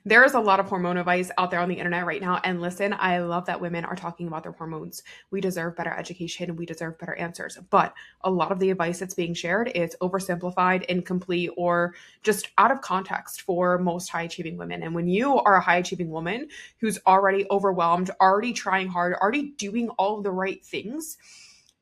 There is a lot of hormone advice out there on the internet right now. And listen, I love that women are talking about their hormones. We deserve better education. We deserve better answers. But a lot of the advice that's being shared is oversimplified, incomplete, or just out of context for most high achieving women. And when you are a high achieving woman who's already overwhelmed, already trying hard, already doing all of the right things,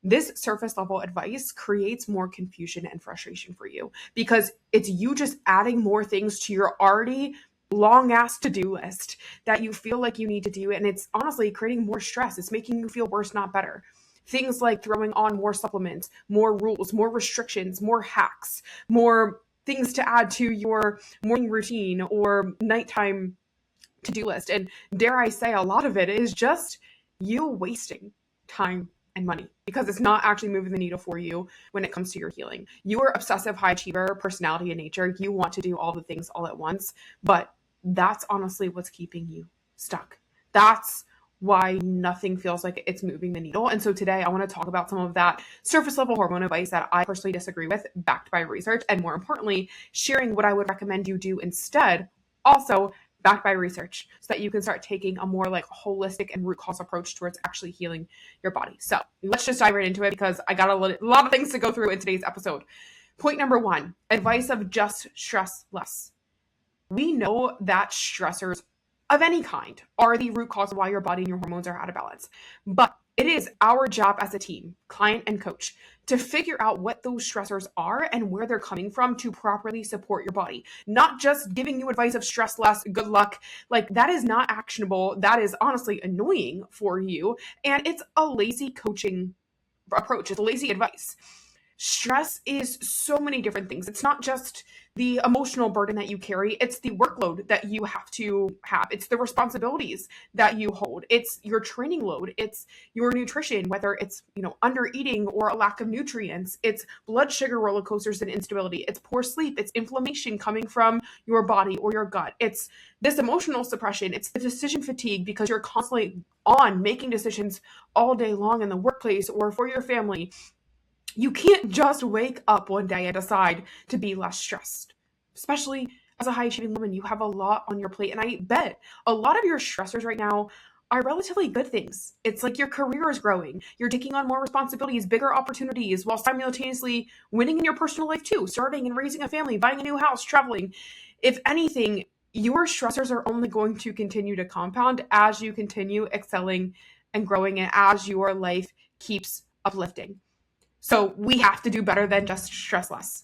this surface level advice creates more confusion and frustration for you because it's you just adding more things to your already long ass to-do list that you feel like you need to do. And it's honestly creating more stress. It's making you feel worse, not better. Things like throwing on more supplements, more rules, more restrictions, more hacks, more things to add to your morning routine or nighttime to-do list. And dare I say, a lot of it is just you wasting time and money because it's not actually moving the needle for you when it comes to your healing. You are obsessive high achiever personality in nature. You want to do all the things all at once, but that's honestly what's keeping you stuck. That's why nothing feels like it's moving the needle. And so today I want to talk about some of that surface level hormone advice that I personally disagree with, backed by research, and more importantly, sharing what I would recommend you do instead, also backed by research, so that you can start taking a more like holistic and root cause approach towards actually healing your body. So let's just dive right into it because I got a lot of things to go through in today's episode. Point number 1, advice of just stress less. We know that stressors of any kind are the root cause of why your body and your hormones are out of balance. But it is our job as a team, client and coach, to figure out what those stressors are and where they're coming from to properly support your body. Not just giving you advice of stress less, good luck. Like that is not actionable. That is honestly annoying for you. And it's a lazy coaching approach. It's lazy advice. Stress is so many different things. It's not just the emotional burden that you carry. It's the workload that you have to have. It's the responsibilities that you hold. It's your training load. It's your nutrition, whether it's, under eating or a lack of nutrients. It's blood sugar roller coasters and instability. It's poor sleep. It's inflammation coming from your body or your gut. It's this emotional suppression. It's the decision fatigue because you're constantly on making decisions all day long in the workplace or for your family. You can't just wake up one day and decide to be less stressed. Especially as a high achieving woman, you have a lot on your plate. And I bet a lot of your stressors right now are relatively good things. It's like your career is growing. You're taking on more responsibilities, bigger opportunities, while simultaneously winning in your personal life too, starting and raising a family, buying a new house, traveling. If anything, your stressors are only going to continue to compound as you continue excelling and growing and as your life keeps uplifting. So we have to do better than just stress less.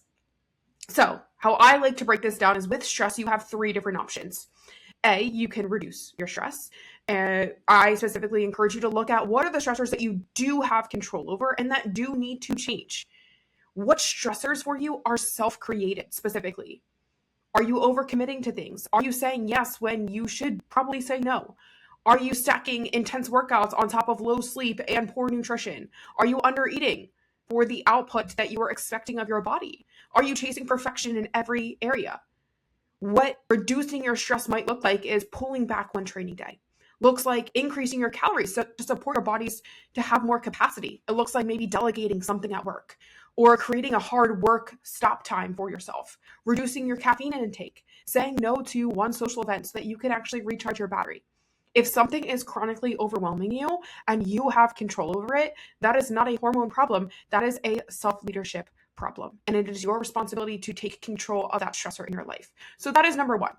So how I like to break this down is with stress, you have 3 different options. A, you can reduce your stress. And I specifically encourage you to look at what are the stressors that you do have control over and that do need to change. What stressors for you are self-created specifically? Are you overcommitting to things? Are you saying yes when you should probably say no? Are you stacking intense workouts on top of low sleep and poor nutrition? Are you under eating for the output that you are expecting of your body? Are you chasing perfection in every area? What reducing your stress might look like is pulling back one training day. Looks like increasing your calories to support your bodies to have more capacity. It looks like maybe delegating something at work or creating a hard work stop time for yourself. Reducing your caffeine intake, saying no to one social event so that you can actually recharge your battery. If something is chronically overwhelming you and you have control over it, that is not a hormone problem. That is a self-leadership problem. And it is your responsibility to take control of that stressor in your life. So that is number 1.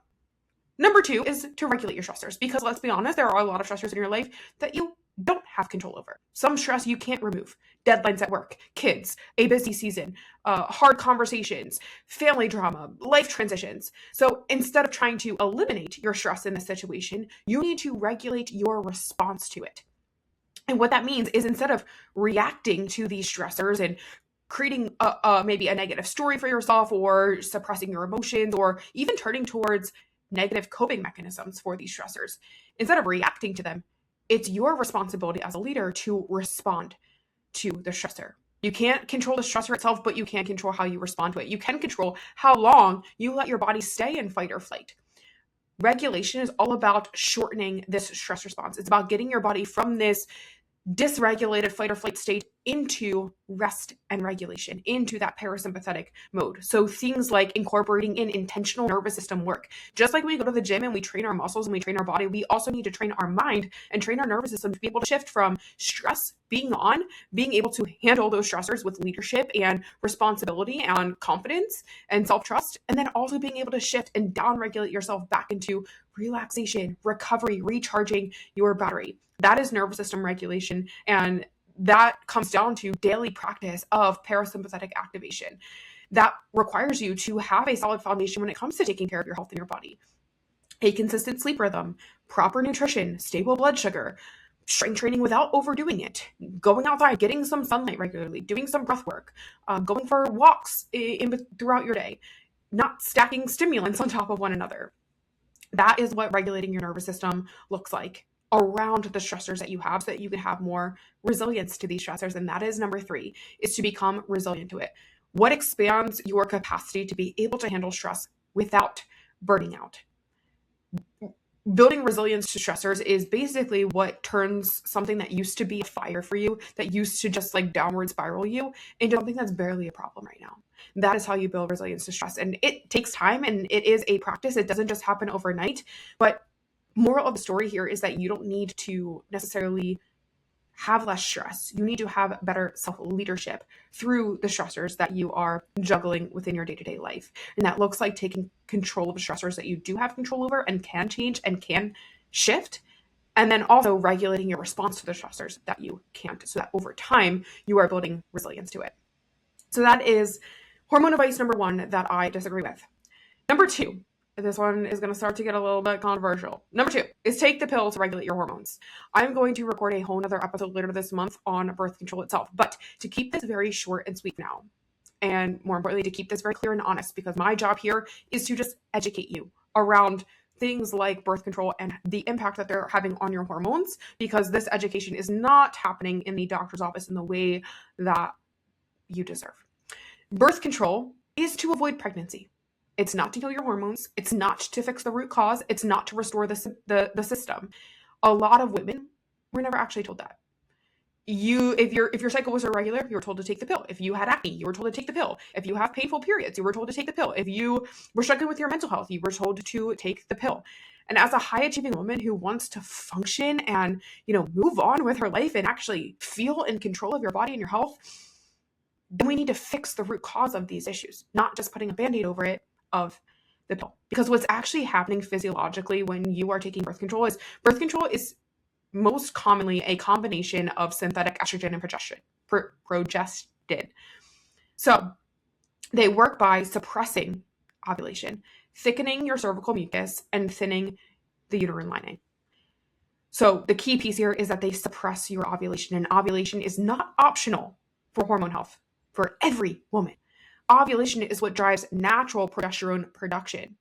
Number 2 is to regulate your stressors, because let's be honest, there are a lot of stressors in your life that you don't have control over. Some stress you can't remove. Deadlines at work, kids, a busy season, hard conversations, family drama, life transitions. So instead of trying to eliminate your stress in this situation, you need to regulate your response to it. And what that means is instead of reacting to these stressors and creating maybe a negative story for yourself or suppressing your emotions or even turning towards negative coping mechanisms for these stressors, instead of reacting to them, it's your responsibility as a leader to respond to the stressor. You can't control the stressor itself, but you can control how you respond to it. You can control how long you let your body stay in fight or flight. Regulation is all about shortening this stress response. It's about getting your body from this dysregulated fight or flight state into rest and regulation, into that parasympathetic mode. So things like incorporating in intentional nervous system work. Just like we go to the gym and we train our muscles and we train our body, we also need to train our mind and train our nervous system to be able to shift from stress being on, being able to handle those stressors with leadership and responsibility and confidence and self-trust, and then also being able to shift and down-regulate yourself back into relaxation, recovery, recharging your battery. That is nervous system regulation, and that comes down to daily practice of parasympathetic activation. That requires you to have a solid foundation when it comes to taking care of your health and your body. A consistent sleep rhythm, proper nutrition, stable blood sugar, strength training without overdoing it, going outside, getting some sunlight regularly, doing some breath work, going for walks throughout your day, not stacking stimulants on top of one another. That is what regulating your nervous system looks like around the stressors that you have, so that you can have more resilience to these stressors. And that is number 3, is to become resilient to it. What expands your capacity to be able to handle stress without burning out? Building resilience to stressors is basically what turns something that used to be a fire for you, that used to just like downward spiral you, into something that's barely a problem right now. That is how you build resilience to stress. And it takes time, and it is a practice. It doesn't just happen overnight. But moral of the story here is that you don't need to necessarily have less stress. You need to have better self-leadership through the stressors that you are juggling within your day-to-day life. And that looks like taking control of the stressors that you do have control over and can change and can shift. And then also regulating your response to the stressors that you can't, so that over time you are building resilience to it. So that is hormone advice number 1 that I disagree with. Number 2, this one is going to start to get a little bit controversial. Number 2 is take the pill to regulate your hormones. I'm going to record a whole nother episode later this month on birth control itself, but to keep this very short and sweet now, and more importantly, to keep this very clear and honest, because my job here is to just educate you around things like birth control and the impact that they're having on your hormones, because this education is not happening in the doctor's office in the way that you deserve. Birth control is to avoid pregnancy. It's not to heal your hormones. It's not to fix the root cause. It's not to restore the system. A lot of women were never actually told that. If your cycle was irregular, you were told to take the pill. If you had acne, you were told to take the pill. If you have painful periods, you were told to take the pill. If you were struggling with your mental health, you were told to take the pill. And as a high-achieving woman who wants to function and, move on with her life and actually feel in control of your body and your health, then we need to fix the root cause of these issues, not just putting a Band-Aid over it of the pill. Because what's actually happening physiologically when you are taking birth control is most commonly a combination of synthetic estrogen and progestin. So they work by suppressing ovulation, thickening your cervical mucus, and thinning the uterine lining. So the key piece here is that they suppress your ovulation, and ovulation is not optional for hormone health for every woman. Ovulation is what drives natural progesterone production.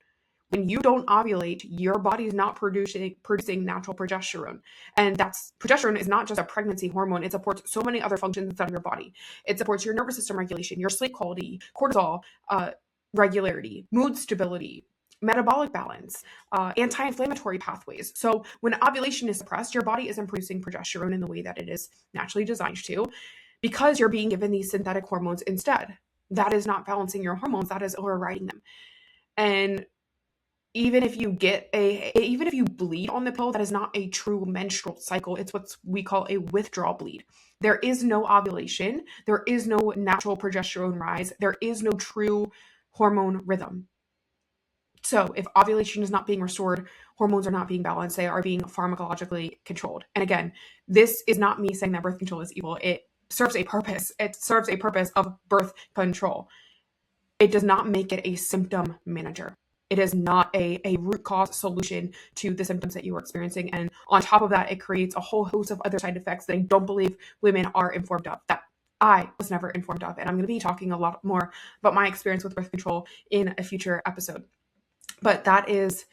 When you don't ovulate, your body is not producing natural progesterone. And progesterone is not just a pregnancy hormone. It supports so many other functions inside of your body. It supports your nervous system regulation, your sleep quality, cortisol regularity, mood stability, metabolic balance, anti-inflammatory pathways. So when ovulation is suppressed, your body isn't producing progesterone in the way that it is naturally designed to, because you're being given these synthetic hormones instead. That is not balancing your hormones. That is overriding them. And even if you bleed on the pill, that is not a true menstrual cycle. It's what we call a withdrawal bleed. There is no ovulation. There is no natural progesterone rise. There is no true hormone rhythm. So if ovulation is not being restored, hormones are not being balanced. They are being pharmacologically controlled. And again, this is not me saying that birth control is evil. It serves a purpose. It serves a purpose of birth control. It does not make it a symptom manager. It is not a root cause solution to the symptoms that you are experiencing. And on top of that, it creates a whole host of other side effects that I don't believe women are informed of, that I was never informed of. And I'm going to be talking a lot more about my experience with birth control in a future episode. But that is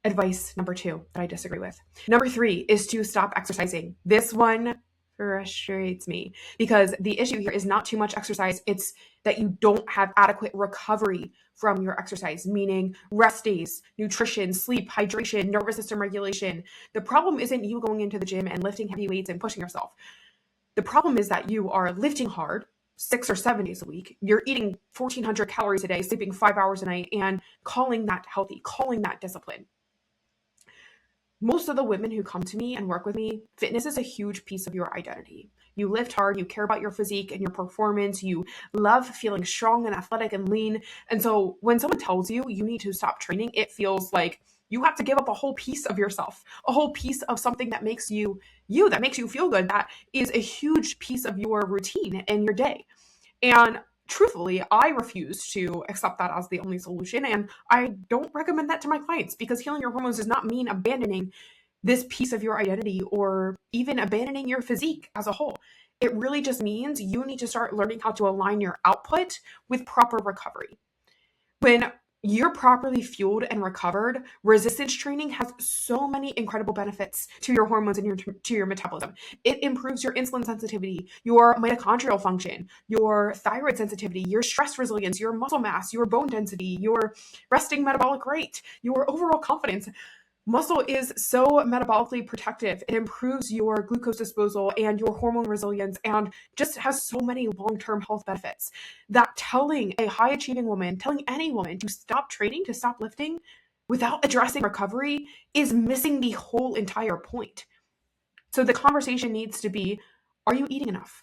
advice number 2 that I disagree with. Number 3 is to stop exercising. This one frustrates me, because the issue here is not too much exercise. It's that you don't have adequate recovery from your exercise, meaning rest days, nutrition, sleep, hydration, nervous system regulation. The problem isn't you going into the gym and lifting heavy weights and pushing yourself. The problem is that you are lifting hard 6 or 7 days a week. You're eating 1,400 calories a day, sleeping 5 hours a night, and calling that healthy, calling that discipline. Most of the women who come to me and work with me, fitness is a huge piece of your identity. You lift hard, you care about your physique and your performance, you love feeling strong and athletic and lean. And so when someone tells you you need to stop training, it feels like you have to give up a whole piece of yourself, a whole piece of something that makes you you, that makes you feel good, that is a huge piece of your routine and your day. And truthfully, I refuse to accept that as the only solution. And I don't recommend that to my clients, because healing your hormones does not mean abandoning this piece of your identity or even abandoning your physique as a whole. It really just means you need to start learning how to align your output with proper recovery. When you're properly fueled and recovered, resistance training has so many incredible benefits to your hormones and to your metabolism. It improves your insulin sensitivity, your mitochondrial function, your thyroid sensitivity, your stress resilience, your muscle mass, your bone density, your resting metabolic rate, your overall confidence. Muscle is so metabolically protective. It improves your glucose disposal and your hormone resilience, and just has so many long-term health benefits that telling a high-achieving woman, telling any woman to stop training, to stop lifting without addressing recovery is missing the whole entire point. So the conversation needs to be, are you eating enough?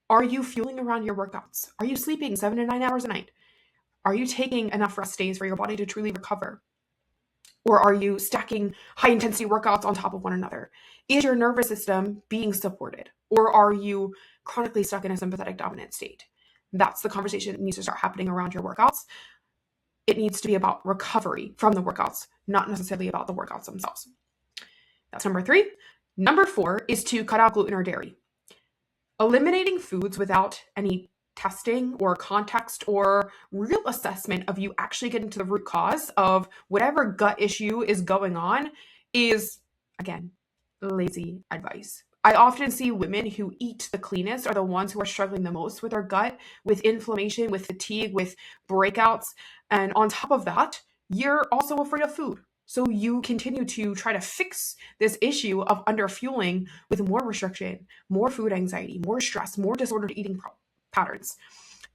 Are you fueling around your workouts? Are you sleeping 7 to 9 hours a night? Are you taking enough rest days for your body to truly recover? Or are you stacking high intensity workouts on top of one another? Is your nervous system being supported? Or are you chronically stuck in a sympathetic dominant state? That's the conversation that needs to start happening around your workouts. It needs to be about recovery from the workouts, not necessarily about the workouts themselves. That's number 3. Number 4 is to cut out gluten or dairy. Eliminating foods without any testing or context or real assessment of you actually getting to the root cause of whatever gut issue is going on is, again, lazy advice. I often see women who eat the cleanest are the ones who are struggling the most with their gut, with inflammation, with fatigue, with breakouts. And on top of that, you're also afraid of food. So you continue to try to fix this issue of underfueling with more restriction, more food anxiety, more stress, more disordered eating patterns.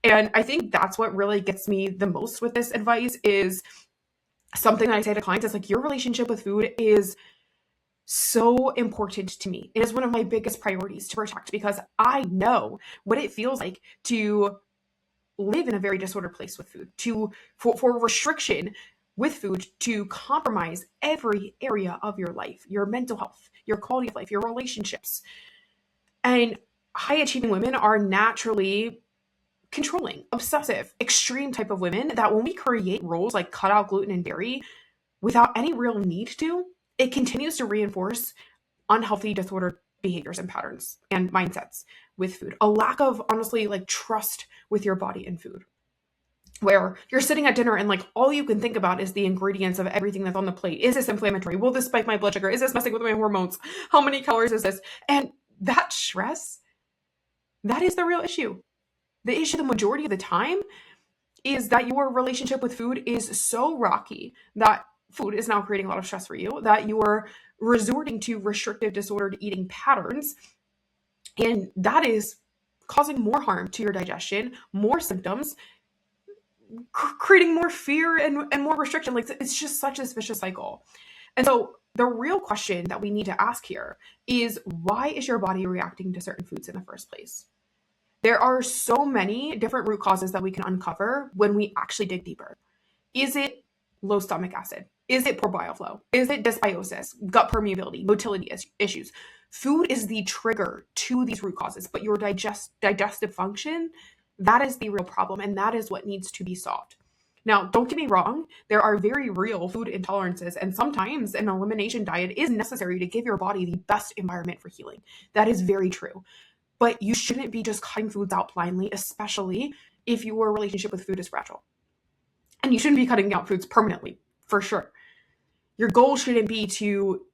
And I think that's what really gets me the most with this advice is something that I say to clients is like, your relationship with food is so important to me. It is one of my biggest priorities to protect, because I know what it feels like to live in a very disordered place with food, for restriction with food to compromise every area of your life, your mental health, your quality of life, your relationships. And high achieving women are naturally controlling, obsessive, extreme type of women that when we create rules like cut out gluten and dairy without any real need to, it continues to reinforce unhealthy, disordered behaviors and patterns and mindsets with food. A lack of, honestly, like trust with your body and food, where you're sitting at dinner and like all you can think about is the ingredients of everything that's on the plate. Is this inflammatory? Will this spike my blood sugar? Is this messing with my hormones? How many calories is this? And that stress, that is the real issue. The issue the majority of the time is that your relationship with food is so rocky that food is now creating a lot of stress for you, that you are resorting to restrictive disordered eating patterns. And that is causing more harm to your digestion, more symptoms, creating more fear and more restriction. Like, it's just such a vicious cycle. And so the real question that we need to ask here is, why is your body reacting to certain foods in the first place? There are so many different root causes that we can uncover when we actually dig deeper. Is it low stomach acid? Is it poor bile flow? Is it dysbiosis, gut permeability, motility issues? Food is the trigger to these root causes, but your digestive function, that is the real problem, and that is what needs to be solved. Now, don't get me wrong, there are very real food intolerances, and sometimes an elimination diet is necessary to give your body the best environment for healing. That is very true. But you shouldn't be just cutting foods out blindly, especially if your relationship with food is fragile. And you shouldn't be cutting out foods permanently, for sure. Your goal shouldn't be to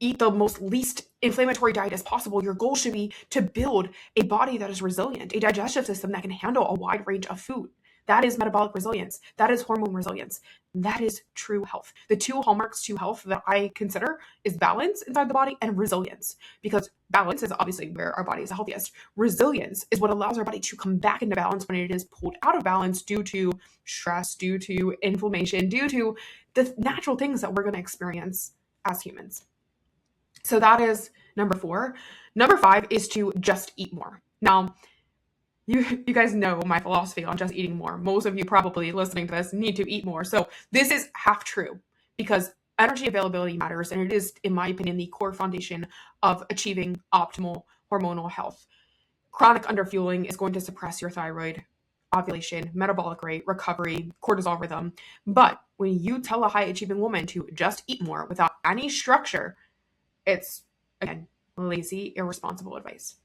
eat the most least inflammatory diet as possible. Your goal should be to build a body that is resilient, a digestive system that can handle a wide range of food. That is metabolic resilience. That is hormone resilience. That is true health. The two hallmarks to health that I consider is balance inside the body and resilience, because balance is obviously where our body is the healthiest. Resilience is what allows our body to come back into balance when it is pulled out of balance due to stress, due to inflammation, due to the natural things that we're going to experience as humans. So that is number 4. Number 5 is to just eat more. Now, you guys know my philosophy on just eating more. Most of you probably listening to this need to eat more. So this is half true, because energy availability matters, and it is, in my opinion, the core foundation of achieving optimal hormonal health. Chronic underfueling is going to suppress your thyroid, ovulation, metabolic rate, recovery, cortisol rhythm. But when you tell a high achieving woman to just eat more without any structure, it's, again, lazy, irresponsible advice.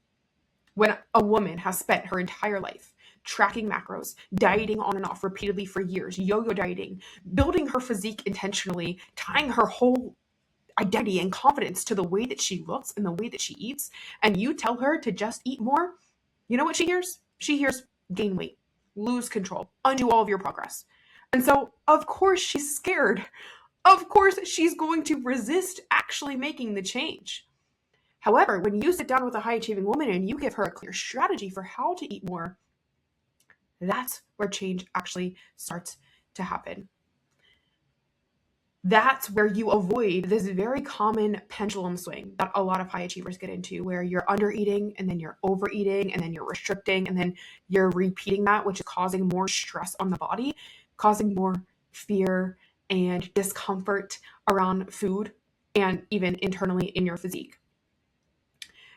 When a woman has spent her entire life tracking macros, dieting on and off repeatedly for years, yo-yo dieting, building her physique intentionally, tying her whole identity and confidence to the way that she looks and the way that she eats, and you tell her to just eat more, you know what she hears? She hears gain weight, lose control, undo all of your progress. And so, of course, she's scared. Of course, she's going to resist actually making the change. However, when you sit down with a high-achieving woman and you give her a clear strategy for how to eat more, that's where change actually starts to happen. That's where you avoid this very common pendulum swing that a lot of high achievers get into, where you're undereating and then you're overeating and then you're restricting and then you're repeating that, which is causing more stress on the body, causing more fear and discomfort around food and even internally in your physique.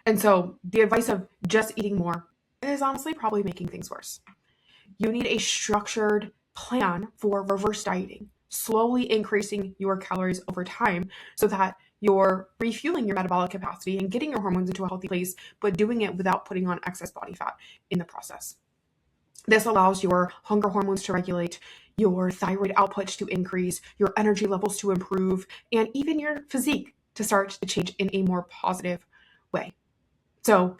And so the advice of just eating more is honestly probably making things worse. You need a structured plan for reverse dieting, slowly increasing your calories over time so that you're refueling your metabolic capacity and getting your hormones into a healthy place, but doing it without putting on excess body fat in the process. This allows your hunger hormones to regulate, your thyroid output to increase, your energy levels to improve, and even your physique to start to change in a more positive way. So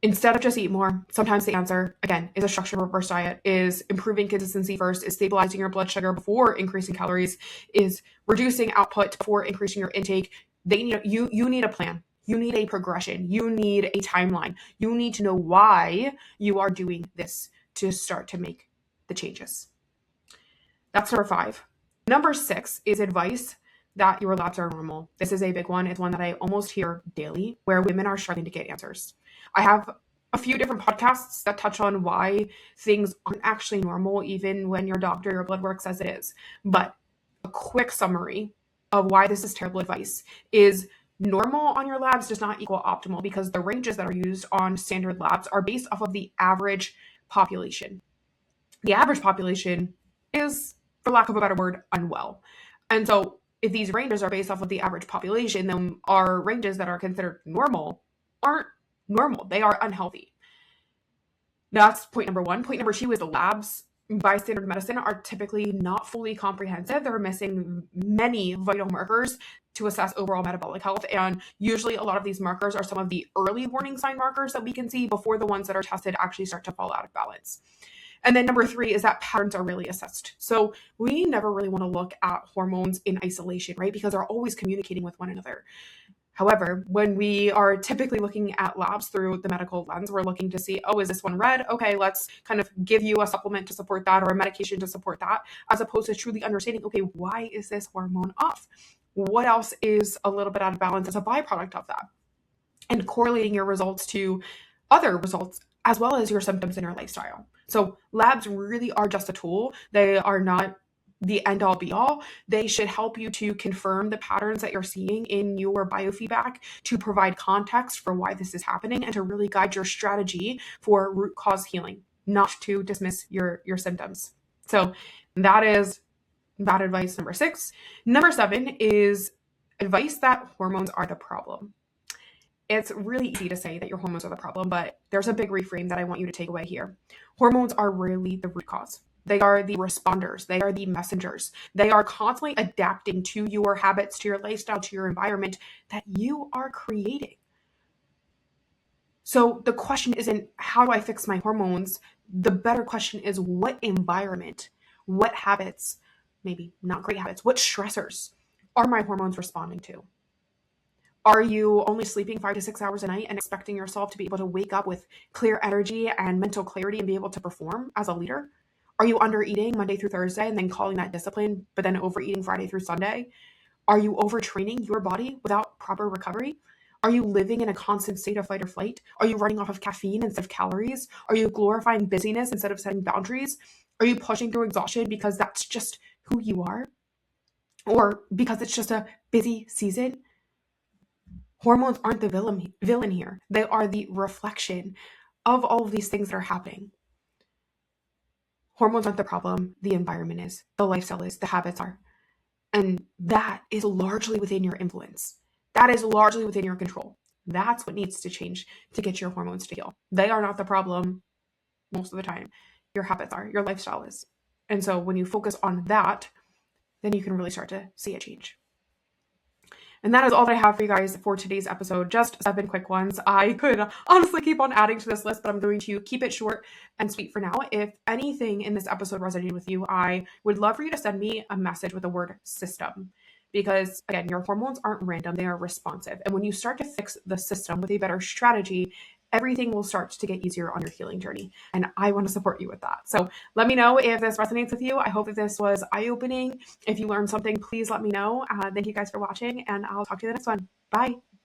instead of just eat more, sometimes the answer, again, is a structured reverse diet, is improving consistency first, is stabilizing your blood sugar before increasing calories, is reducing output before increasing your intake. You need a plan. You need a progression. You need a timeline. You need to know why you are doing this to start to make the changes. That's number 5. Number 6 is advice that your labs are normal. This is a big one. It's one that I almost hear daily, where women are struggling to get answers. I have a few different podcasts that touch on why things aren't actually normal, even when your doctor or blood work says it is. But a quick summary of why this is terrible advice is normal on your labs does not equal optimal, because the ranges that are used on standard labs are based off of the average population. The average population is, for lack of a better word, unwell. And so if these ranges are based off of the average population, then our ranges that are considered normal aren't normal. They are unhealthy. That's point number 1. Point number 2 is the labs by standard medicine are typically not fully comprehensive. They're missing many vital markers to assess overall metabolic health. And usually a lot of these markers are some of the early warning sign markers that we can see before the ones that are tested actually start to fall out of balance. And then number 3 is that patterns are really assessed. So we never really want to look at hormones in isolation, right? Because they're always communicating with one another. However, when we are typically looking at labs through the medical lens, we're looking to see, oh, is this one red? Okay, let's kind of give you a supplement to support that or a medication to support that, as opposed to truly understanding, okay, why is this hormone off? What else is a little bit out of balance as a byproduct of that? And correlating your results to other results as well as your symptoms and your lifestyle. So labs really are just a tool. They are not the end all be all. They should help you to confirm the patterns that you're seeing in your biofeedback, to provide context for why this is happening, and to really guide your strategy for root cause healing, not to dismiss your symptoms. So that is bad advice number 6. Number 7 is advice that hormones are the problem. It's really easy to say that your hormones are the problem, but there's a big reframe that I want you to take away here. Hormones are rarely the root cause. They are the responders. They are the messengers. They are constantly adapting to your habits, to your lifestyle, to your environment that you are creating. So the question isn't, how do I fix my hormones? The better question is, what environment, what habits, maybe not great habits, what stressors are my hormones responding to? Are you only sleeping 5 to 6 hours a night and expecting yourself to be able to wake up with clear energy and mental clarity and be able to perform as a leader? Are you under eating Monday through Thursday and then calling that discipline, but then overeating Friday through Sunday? Are you overtraining your body without proper recovery? Are you living in a constant state of fight or flight? Are you running off of caffeine instead of calories? Are you glorifying busyness instead of setting boundaries? Are you pushing through exhaustion because that's just who you are? Or because it's just a busy season? Hormones aren't the villain here. They are the reflection of all of these things that are happening. Hormones aren't the problem. The environment is. The lifestyle is. The habits are. And that is largely within your influence. That is largely within your control. That's what needs to change to get your hormones to heal. They are not the problem most of the time. Your habits are. Your lifestyle is. And so when you focus on that, then you can really start to see a change. And that is all that I have for you guys for today's episode. Just 7 quick ones. I could honestly keep on adding to this list, but I'm going to keep it short and sweet for now. If anything in this episode resonated with you, I would love for you to send me a message with the word system. Because again, your hormones aren't random, they are responsive. And when you start to fix the system with a better strategy, everything will start to get easier on your healing journey. And I want to support you with that. So let me know if this resonates with you. I hope that this was eye-opening. If you learned something, please let me know. Thank you guys for watching, and I'll talk to you in the next one. Bye.